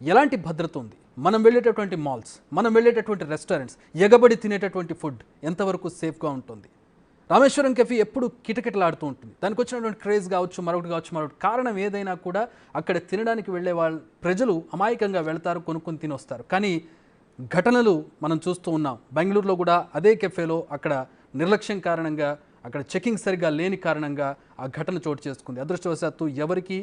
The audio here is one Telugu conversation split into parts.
ఎలాంటి భద్రత ఉంది, మనం వెళ్ళేటటువంటి మాల్స్, మనం వెళ్ళేటటువంటి రెస్టారెంట్స్, ఎగబడి తినేటటువంటి ఫుడ్ ఎంతవరకు సేఫ్గా ఉంటుంది? రామేశ్వరం కెఫీ ఎప్పుడు కిటకిటలాడుతూ ఉంటుంది. దానికి వచ్చినటువంటి క్రేజ్ కావచ్చు, మరొకటి కారణం ఏదైనా కూడా అక్కడ తినడానికి వెళ్ళే ప్రజలు అమాయకంగా వెళ్తారు, కొనుక్కొని తినొస్తారు. కానీ ఘటనలు మనం చూస్తూ ఉన్నాం. బెంగళూరులో కూడా అదే కెఫేలో అక్కడ నిర్లక్ష్యం కారణంగా, అక్కడ చెకింగ్ సరిగ్గా లేని కారణంగా ఆ ఘటన చోటు చేసుకుంది. అదృష్టవశాత్తు ఎవరికి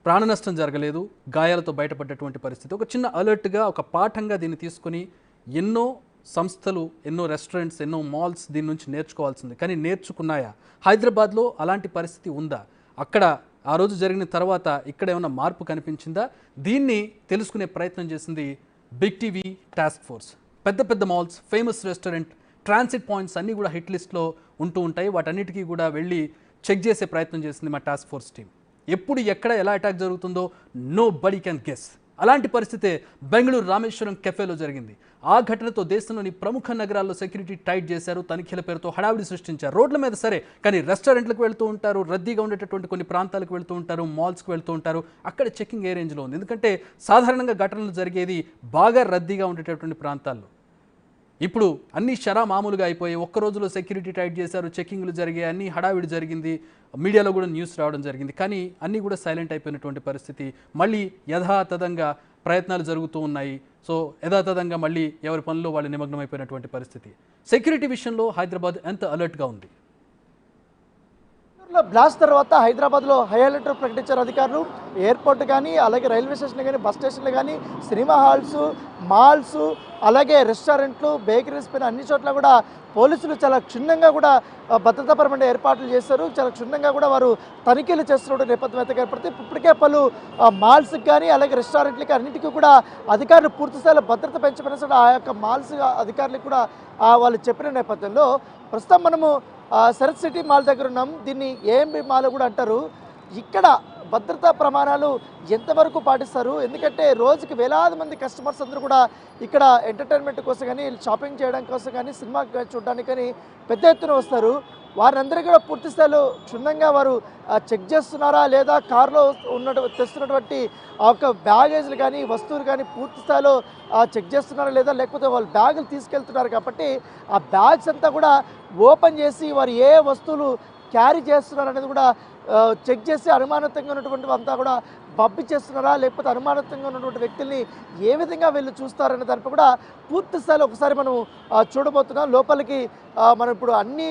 ప్రాణ నష్టం జరగలేదు, గాయాలతో బయటపడ్డటువంటి పరిస్థితి. ఒక చిన్న అలర్ట్గా, ఒక పాఠంగా దీన్ని తీసుకొని ఎన్నో సంస్థలు, ఎన్నో రెస్టారెంట్స్, ఎన్నో మాల్స్ దీని నుంచి నేర్చుకోవాల్సింది. కానీ నేర్చుకున్నాయా? హైదరాబాద్లో అలాంటి పరిస్థితి ఉందా? అక్కడ ఆ రోజు జరిగిన తర్వాత ఇక్కడ ఏమైనా మార్పు కనిపించిందా? దీన్ని తెలుసుకునే ప్రయత్నం చేసింది బిగ్ టీవీ టాస్క్ ఫోర్స్. పెద్ద పెద్ద malls, famous restaurant, transit points అన్నీ కూడా హిట్ లిస్ట్లో ఉంటూ ఉంటాయి. వాటన్నిటికీ కూడా వెళ్ళి చెక్ చేసే ప్రయత్నం చేసింది మా టాస్క్ ఫోర్స్ టీం. ఎప్పుడు ఎక్కడ ఎలా అటాక్ జరుగుతుందో నో బడీ క్యాన్ గెస్. అలాంటి పరిస్థితే బెంగళూరు రామేశ్వరం కెఫేలో జరిగింది. ఆ ఘటనతో దేశంలోని ప్రముఖ నగరాల్లో సెక్యూరిటీ టైట్ చేశారు, తనిఖీల పేరుతో హడావిడి సృష్టించారు. రోడ్ల మీద సరే, కానీ రెస్టారెంట్లకు వెళ్తూ ఉంటారు, రద్దీగా ఉండేటటువంటి కొన్ని ప్రాంతాలకు వెళ్తూ ఉంటారు, మాల్స్కి వెళ్తూ ఉంటారు. అక్కడ చెకింగ్ ఏ రేంజ్లో ఉంది? ఎందుకంటే సాధారణంగా ఘటనలు జరిగేది బాగా రద్దీగా ఉండేటటువంటి ప్రాంతాల్లో. ఇప్పుడు అన్నీ మామూలుగా అయిపోయి ఒక్క రోజులో సెక్యూరిటీ టైట్ చేశారు, చెకింగ్లు జరిగాయి, అన్నీ హడావిడి జరిగింది, మీడియాలో కూడా న్యూస్ రావడం జరిగింది. కానీ అన్నీ కూడా సైలెంట్ అయిపోయినటువంటి పరిస్థితి. మళ్ళీ యథాతథంగా ప్రయత్నాలు జరుగుతూ ఉన్నాయి. సో యథాతథంగా మళ్ళీ ఎవరి పనుల్లో వాళ్ళు నిమగ్నం అయిపోయినటువంటి పరిస్థితి. సెక్యూరిటీ విషయంలో హైదరాబాద్ ఎంత అలర్ట్గా ఉంది? బ్లాస్ట్ తర్వాత హైదరాబాద్లో హై అలర్ట్ ప్రకటించారు అధికారులు. ఎయిర్పోర్ట్ కానీ, అలాగే రైల్వే స్టేషన్ కానీ, బస్ స్టేషన్లు కానీ, సినిమా హాల్స్, మాల్స్, అలాగే రెస్టారెంట్లు, బేకరీస్ పైన అన్ని చోట్ల కూడా పోలీసులు చాలా క్షుణ్ణంగా కూడా భద్రతాపరమైన ఏర్పాట్లు చేశారు. చాలా క్షుణ్ణంగా కూడా వారు తనిఖీలు చేస్తున్న నేపథ్యం అయితే ఏర్పడుతుంది. ఇప్పటికే పలు మాల్స్కి కానీ, అలాగే రెస్టారెంట్లకి అన్నింటికీ కూడా అధికారులు పూర్తి స్థాయిలో భద్రత పెంచమని ఆ యొక్క మాల్స్ అధికారులకు కూడా వాళ్ళు చెప్పిన నేపథ్యంలో ప్రస్తుతం మనము శరత్ సిటీ మాల్ దగ్గర ఉన్నాం. దీన్ని ఏఎంబి మాల్ కూడా అంటారు. ఇక్కడ భద్రతా ప్రమాణాలు ఎంతవరకు పాటిస్తారు? ఎందుకంటే రోజుకి వేలాది మంది కస్టమర్స్ అందరూ కూడా ఇక్కడ ఎంటర్టైన్మెంట్ కోసం కానీ, షాపింగ్ చేయడం కోసం కానీ, సినిమా చూడడానికి కానీ పెద్ద ఎత్తున వస్తారు. వారందరూ కూడా పూర్తి స్థాయిలో క్షుణ్ణంగా వారు చెక్ చేస్తున్నారా లేదా, కారులో తెస్తున్నటువంటి ఆ యొక్క బ్యాగేజ్లు కానీ, వస్తువులు కానీ పూర్తి స్థాయిలో చెక్ చేస్తున్నారా లేదా, లేకపోతే వాళ్ళు బ్యాగులు తీసుకెళ్తున్నారు కాబట్టి ఆ బ్యాగ్స్ అంతా కూడా ఓపెన్ చేసి వారు ఏ వస్తువులు క్యారీ చేస్తున్నారు అనేది కూడా చెక్ చేసి అనుమానితంగా ఉన్నటువంటి అంతా కూడా పంపించేస్తున్నారా, లేకపోతే అనుమానితంగా ఉన్నటువంటి వ్యక్తుల్ని ఏ విధంగా వీళ్ళు చూస్తారనే దానిపై కూడా పూర్తి స్థాయిలో ఒకసారి మనం చూడబోతున్నాం. లోపలికి మనం ఇప్పుడు అన్ని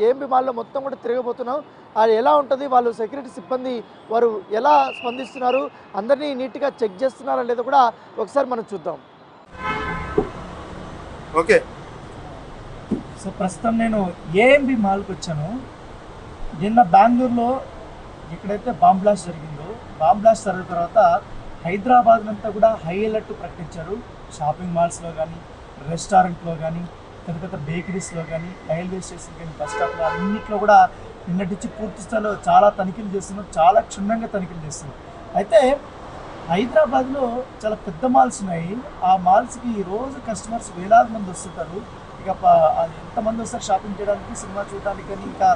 ఏఎంబి మాల్లో మొత్తం కూడా తిరగబోతున్నాం. అది ఎలా ఉంటుంది, వాళ్ళు సెక్యూరిటీ సిబ్బంది వారు ఎలా స్పందిస్తున్నారు, అందరినీ నీట్గా చెక్ చేస్తున్నారా లేదా కూడా ఒకసారి మనం చూద్దాం. ఓకే, సో ప్రస్తుతం నేను ఏఎంబి మాల్కి వచ్చాను. నిన్న బెంగళూరులో ఎక్కడైతే బాంబ్ బ్లాస్ట్ జరిగిందో, బాంబ్ బ్లాస్ట్ జరిగిన తర్వాత హైదరాబాద్ అంతా కూడా హై అలర్ట్ ప్రకటించారు. షాపింగ్ మాల్స్లో కానీ, రెస్టారెంట్లో కానీ, పెద్ద పెద్ద బేకరీస్లో కానీ, రైల్వే స్టేషన్ కానీ, బస్ స్టాప్లో అన్నింటిలో కూడా నిన్నటి నుంచి పూర్తి స్థాయిలో చాలా తనిఖీలు చేస్తున్నారు, చాలా క్షుణ్ణంగా తనిఖీలు చేస్తున్నారు. అయితే హైదరాబాద్లో చాలా పెద్ద మాల్స్ ఉన్నాయి. ఆ మాల్స్కి రోజు కస్టమర్స్ వేలాది మంది వస్తుంటారు. ఇక ఎంతమంది వస్తారు షాపింగ్ చేయడానికి, సినిమా చూడడానికి కానీ, ఇంకా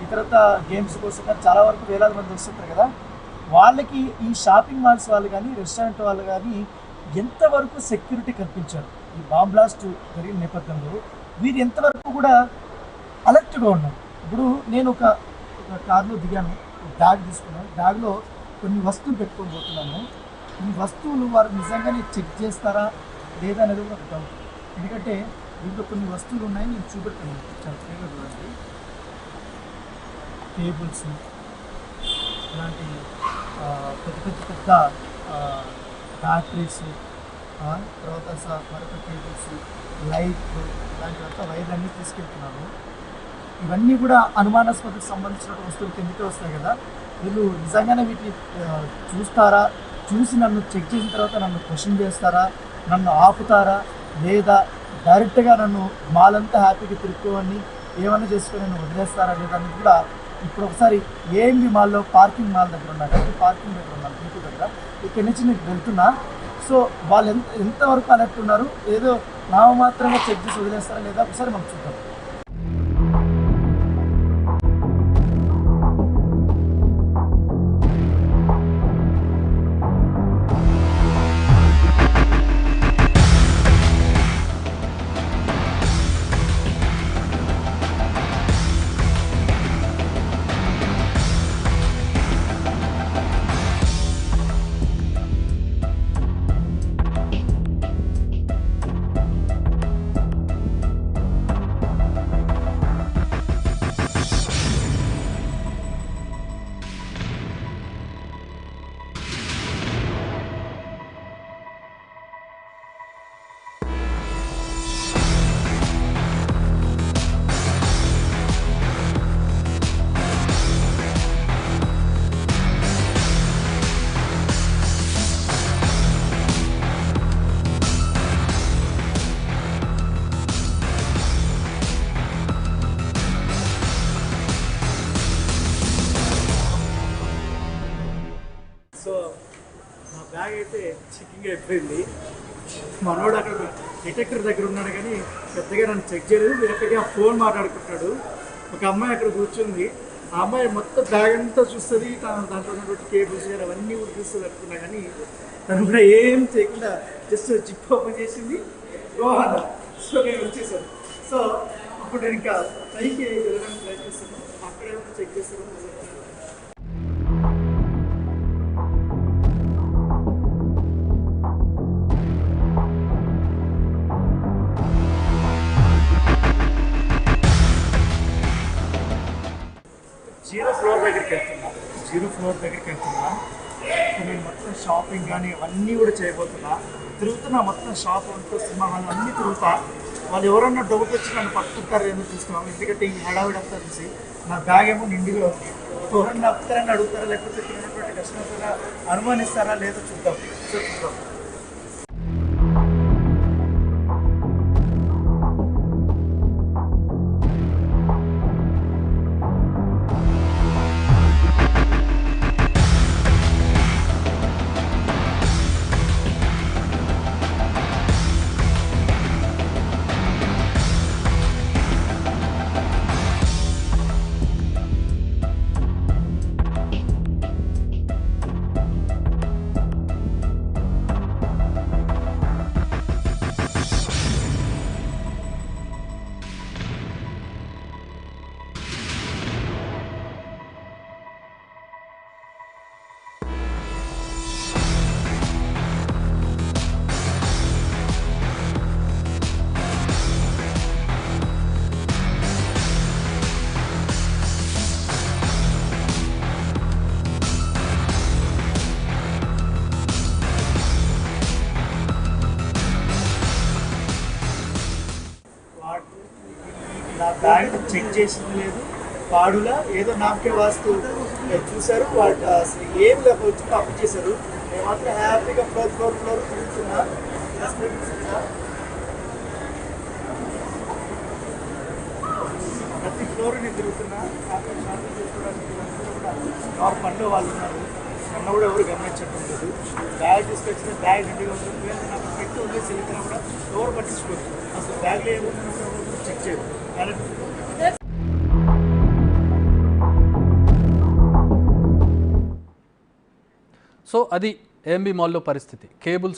ఇతరత గేమ్స్ కోసం కానీ చాలా వరకు వేలాది మంది వస్తుంటారు కదా. వాళ్ళకి ఈ షాపింగ్ మాల్స్ వాళ్ళు కానీ, రెస్టారెంట్ వాళ్ళు కానీ ఎంతవరకు సెక్యూరిటీ కల్పించారు ఈ బాంబ్ బ్లాస్ట్ జరిగిన నేపథ్యంలో? వీరు ఎంతవరకు కూడా అలర్ట్గా ఉన్నారు? ఇప్పుడు నేను ఒక కార్లో దిగాను, బ్యాగ్ తీసుకున్నాను, బ్యాగ్లో కొన్ని వస్తువులు పెట్టుకొని పోతున్నాను. ఈ వస్తువులు వారు నిజంగానే చెక్ చేస్తారా లేదా అనేది కూడా ఒక డౌట్. ఎందుకంటే దీంట్లో కొన్ని వస్తువులు ఉన్నాయి, నేను చూపెట్టాను. చాలా క్లియర్గా చూడండి. టేబుల్స్, ఇలాంటి పెద్ద బ్యాటరీస్, తర్వాత మరొక టేబుల్స్, లైట్లు, ఇలాంటివంతా వైర్లన్నీ తీసుకెళ్తున్నాను. ఇవన్నీ కూడా అనుమానాస్పదకు సంబంధించిన వస్తువులు కిందకే వస్తాయి కదా. వీళ్ళు నిజంగానే వీటిని చూస్తారా, చూసి నన్ను చెక్ చేసిన తర్వాత నన్ను క్వశ్చన్ చేస్తారా, నన్ను ఆపుతారా, లేదా డైరెక్ట్గా నన్ను మాల్ అంతా హ్యాపీగా తిరుక్కోవని ఏమన్నా చేసుకొని నన్ను వదిలేస్తారా లేదా అని కూడా ఇప్పుడు ఒకసారి ఏఎంబి మాల్లో పార్కింగ్ మాల్ దగ్గర ఉన్నా కాబట్టి పార్కింగ్ దగ్గర ఉన్నాను, ఇంటి దగ్గర. ఇక్కడి నుంచి నేను వెళ్తున్నా. సో వాళ్ళు ఎంతవరకు అలర్ట్ ఉన్నారు, ఏదో నామమాత్రంగా చెక్ చేసి వదిలేస్తారా లేదా ఒకసారి మనం చూద్దాం. చెకింగ్ అయిపోయింది. మనోడు అక్కడ డిటెక్టర్ దగ్గర ఉన్నాడు కానీ పెద్దగా నన్ను చెక్ చేయలేదు. వేరేగా ఫోన్ మాట్లాడుకుంటాడు. ఒక అమ్మాయి అక్కడ కూర్చుంది. ఆ అమ్మాయి మొత్తం బ్యాగ్ అంతా చూస్తుంది, దాంట్లో ఉన్నటువంటి కేబుల్స్ గారు అవన్నీ కూడా చూస్తుంది అనుకున్నా కానీ తను కూడా ఏం చేయకుండా జస్ట్ జిప్ ఓపెన్ చేసింది. గోవాన సో నేను వచ్చేసాను. సో అప్పుడు నేను ఇంకా పైకి వెళ్ళడానికి ప్రయత్నిస్తాను. అక్కడే చెక్ చేస్తాను. జీరో ఫ్లోర్ దగ్గరికి వెళ్తున్నా. సో నేను మొత్తం షాపింగ్ కానీ అవన్నీ కూడా చేయబోతున్నా. తిరుగుతున్నా మొత్తం షాప్ అంటూ సినిమా హాల్ అన్నీ తిరుగుతా. వాళ్ళు ఎవరన్నా డౌట్ వచ్చి నన్ను పట్టుకుంటారు ఏమో చూస్తున్నాం. ఎందుకంటే ఈ హడావిడి అంతా చూసి నా బ్యాగ్ ఏమో నిండిగా ఉంది. ఎవరన్నా అప్పుతారని అడుగుతారా లేకపోతే తిరిగినటువంటి కస్టమర్స్ అనుమానిస్తారా లేదో చూద్దాం. నా బ్యాగ్ చెక్ చేసింది లేదు. పాడులా ఏదో నామకే వాస్తు చూశారు. వాళ్ళు అసలు ఏం లేకపోతే అప్పు చేశారు. నేను మాత్రం హ్యాపీగా ఫ్లోర్ తిరుగుతున్నా. ప్రతి ఫ్లోర్ నేను తిరుగుతున్నా. షాపింగ్ చేసుకోవడానికి కూడా పనిలో వాళ్ళు ఉన్నారు. నన్ను కూడా ఎవరు గమనించడం లేదు. బ్యాగ్ తీసుకొచ్చిన బ్యాగ్ నిండిగా ఉంటుంది. నాకు పెట్టి వదిలేసి వెళ్తున్నా కూడా ఎవరు పట్టించుకోరు. అసలు బ్యాగ్లో ఏముంటుందో కూడా చెక్ చేయరు. సో అది ఏఎంబీ మాల్లో పరిస్థితి. కేబుల్స్